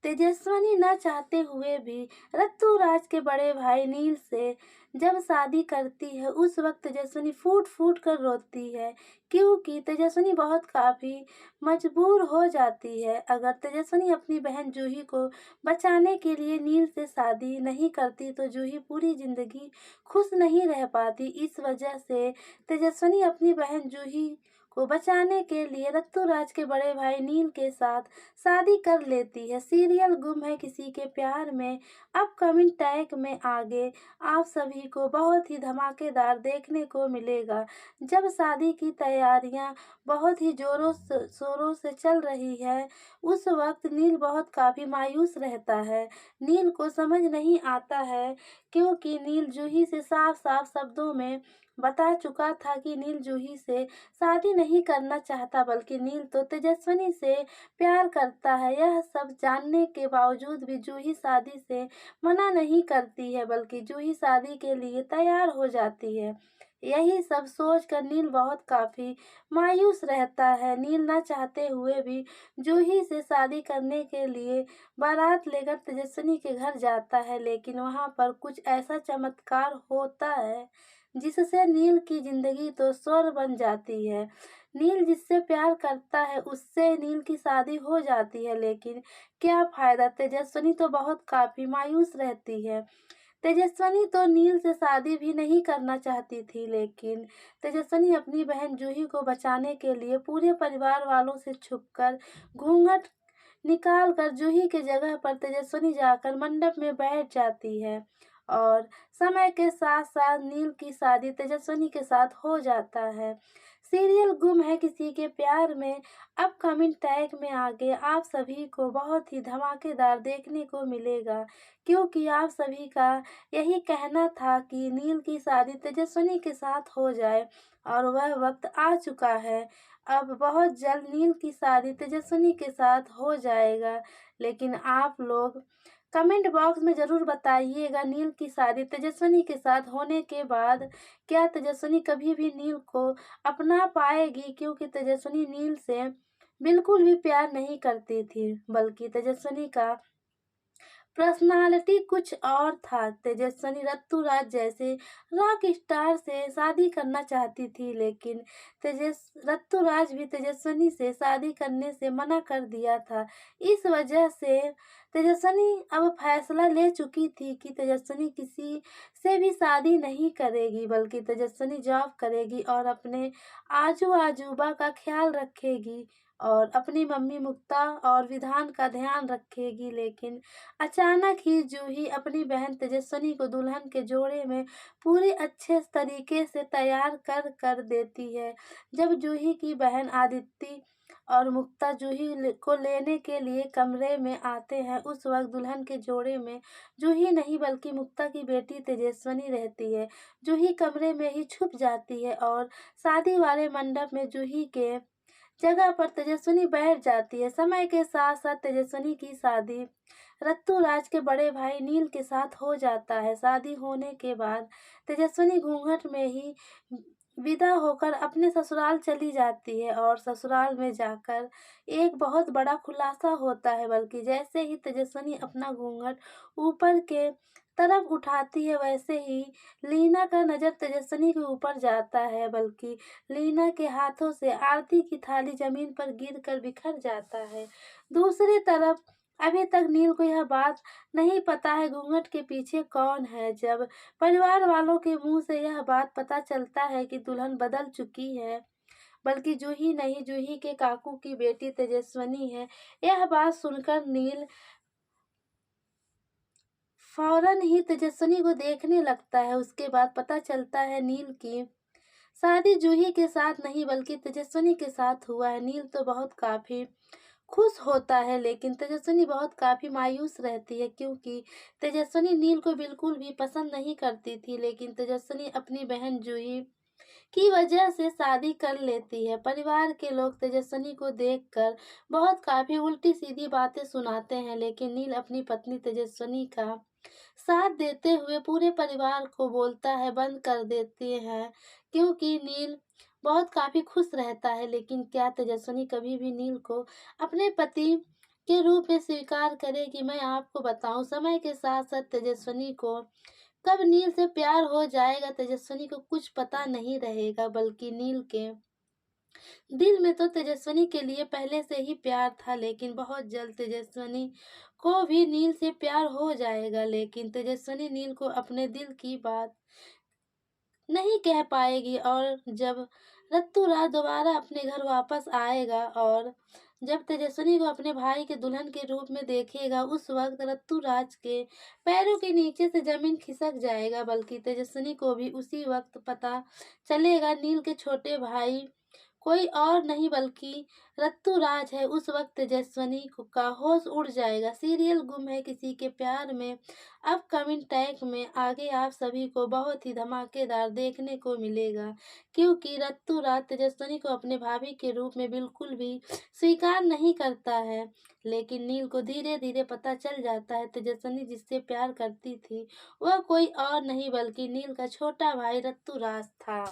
तेजस्विनी न चाहते हुए भी ऋतुराज के बड़े भाई नील से जब शादी करती है उस वक्त तेजस्विनी फूट फूट कर रोती है, क्योंकि तेजस्विनी बहुत काफ़ी मजबूर हो जाती है। अगर तेजस्विनी अपनी बहन जूही को बचाने के लिए नील से शादी नहीं करती तो जूही पूरी जिंदगी खुश नहीं रह पाती। इस वजह से तेजस्विनी अपनी बहन जूही को बचाने के लिए ऋतुराज के बड़े भाई नील के साथ शादी कर लेती है। सीरियल गुम है किसी के प्यार में अपकमिंग टैग में आगे आप सभी को बहुत ही धमाकेदार देखने को मिलेगा। जब शादी की तैयारियां बहुत ही जोरों शोरों से चल रही है उस वक्त नील बहुत काफ़ी मायूस रहता है। नील को समझ नहीं आता है, क्योंकि नील जूही से साफ साफ शब्दों में बता चुका था कि नील जूही से शादी नहीं करना चाहता, बल्कि नील तो तेजस्विनी से प्यार करता है। यह सब जानने के बावजूद भी जूही शादी से मना नहीं करती है, बल्कि जूही शादी के लिए तैयार हो जाती है। यही सब सोचकर नील बहुत काफ़ी मायूस रहता है। नील न चाहते हुए भी जूही से शादी करने के लिए बारात लेकर तेजस्विनी के घर जाता है, लेकिन वहाँ पर कुछ ऐसा चमत्कार होता है जिससे नील की जिंदगी तो स्वर्ग बन जाती है। नील जिससे प्यार करता है उससे नील की शादी हो जाती है, लेकिन क्या फायदा, तेजस्विनी तो बहुत काफ़ी मायूस रहती है। तेजस्विनी तो नील से शादी भी नहीं करना चाहती थी, लेकिन तेजस्विनी अपनी बहन जूही को बचाने के लिए पूरे परिवार वालों से छुपकर घूंघट निकाल कर जूही के जगह पर तेजस्विनी जाकर मंडप में बैठ जाती है और समय के साथ साथ नील की शादी तेजस्विनी के साथ हो जाता है। सीरियल गुम है किसी के प्यार में अपकमिंग टैग में आगे आप सभी को बहुत ही धमाकेदार देखने को मिलेगा, क्योंकि आप सभी का यही कहना था कि नील की शादी तेजस्विनी के साथ हो जाए और वह वक्त आ चुका है। अब बहुत जल्द नील की शादी तेजस्विनी के साथ हो जाएगा, लेकिन आप लोग कमेंट बॉक्स में ज़रूर बताइएगा नील की शादी तेजस्विनी के साथ होने के बाद क्या तेजस्विनी कभी भी नील को अपना पाएगी, क्योंकि तेजस्विनी नील से बिल्कुल भी प्यार नहीं करती थी, बल्कि तेजस्विनी का पर्सनालिटी कुछ और था। तेजस्विनी ऋतुराज जैसे रॉक स्टार से शादी करना चाहती थी, लेकिन ऋतुराज भी तेजस्विनी से शादी करने से मना कर दिया था। इस वजह से तेजस्विनी अब फैसला ले चुकी थी कि तेजस्विनी किसी से भी शादी नहीं करेगी, बल्कि तेजस्विनी जॉब करेगी और अपने आजू अजूबा का ख्याल रखेगी और अपनी मम्मी मुक्ता और विधान का ध्यान रखेगी। लेकिन अचानक ही जूही अपनी बहन तेजस्विनी को दुल्हन के जोड़े में पूरे अच्छे तरीके से तैयार कर देती है। जब जूही की बहन आदित्य और मुक्ता जूही को लेने के लिए कमरे में आते हैं उस वक्त दुल्हन के जोड़े में जूही नहीं बल्कि मुक्ता की बेटी तेजस्विनी रहती है। जूही कमरे में ही छुप जाती है और शादी वाले मंडप में जूही के जगह पर तेजस्विनी बैठ जाती है। समय के साथ साथ तेजस्विनी की शादी ऋतुराज के बड़े भाई नील के साथ हो जाता है। शादी होने के बाद तेजस्विनी घूंघट में ही विदा होकर अपने ससुराल चली जाती है और ससुराल में जाकर एक बहुत बड़ा खुलासा होता है। बल्कि जैसे ही तेजस्विनी अपना घूंघट ऊपर के तरफ उठाती है वैसे ही लीना का नज़र तेजस्विनी के ऊपर जाता है, बल्कि लीना के हाथों से आरती की थाली जमीन पर गिरकर बिखर जाता है। दूसरी तरफ अभी तक नील को यह बात नहीं पता है घूंघट के पीछे कौन है। जब परिवार वालों के मुंह से यह बात पता चलता है कि दुल्हन बदल चुकी है, बल्कि जूही नहीं जूही के काकू की बेटी तेजस्विनी है, यह बात सुनकर नील फौरन ही तेजस्विनी को देखने लगता है। उसके बाद पता चलता है नील की शादी जूही के साथ नहीं बल्कि तेजस्विनी के साथ हुआ है। नील तो बहुत काफ़ी खुश होता है, लेकिन तेजस्विनी बहुत काफ़ी मायूस रहती है, क्योंकि तेजस्विनी नील को बिल्कुल भी पसंद नहीं करती थी। लेकिन तेजस्विनी अपनी बहन जूही की वजह से शादी कर लेती है। परिवार के लोग तेजस्विनी को देखकर बहुत काफ़ी उल्टी सीधी बातें सुनाते हैं, लेकिन नील अपनी पत्नी तेजस्विनी का साथ देते हुए पूरे परिवार को बोलता है बंद कर देते हैं, क्योंकि नील बहुत काफ़ी खुश रहता है। लेकिन क्या तेजस्विनी कभी भी नील को अपने पति के रूप में स्वीकार करे कि मैं आपको बताऊं, समय के साथ साथ तेजस्विनी को कब नील से प्यार हो जाएगा तेजस्विनी को कुछ पता नहीं रहेगा, बल्कि नील के दिल में तो तेजस्विनी के लिए पहले से ही प्यार था, लेकिन बहुत जल्द तेजस्विनी को भी नील से प्यार हो जाएगा। लेकिन तेजस्विनी नील को अपने दिल की बात नहीं कह पाएगी, और जब रत्तूराज दोबारा अपने घर वापस आएगा और जब तेजस्विनी को अपने भाई के दुल्हन के रूप में देखेगा, उस वक्त रत्तूराज के पैरों के नीचे से जमीन खिसक जाएगा। बल्कि तेजस्विनी को भी उसी वक्त पता चलेगा नील के छोटे भाई कोई और नहीं बल्कि रत्तूराज है। उस वक्त तेजस्विनी का होश उड़ जाएगा। सीरियल गुम है किसी के प्यार में अपकमिंग टैग में आगे आप सभी को बहुत ही धमाकेदार देखने को मिलेगा, क्योंकि रत्तूराज तेजस्विनी को अपने भाभी के रूप में बिल्कुल भी स्वीकार नहीं करता है। लेकिन नील को धीरे धीरे पता चल जाता है तेजस्विनी जिससे प्यार करती थी वह कोई और नहीं बल्कि नील का छोटा भाई रत्तूराज था।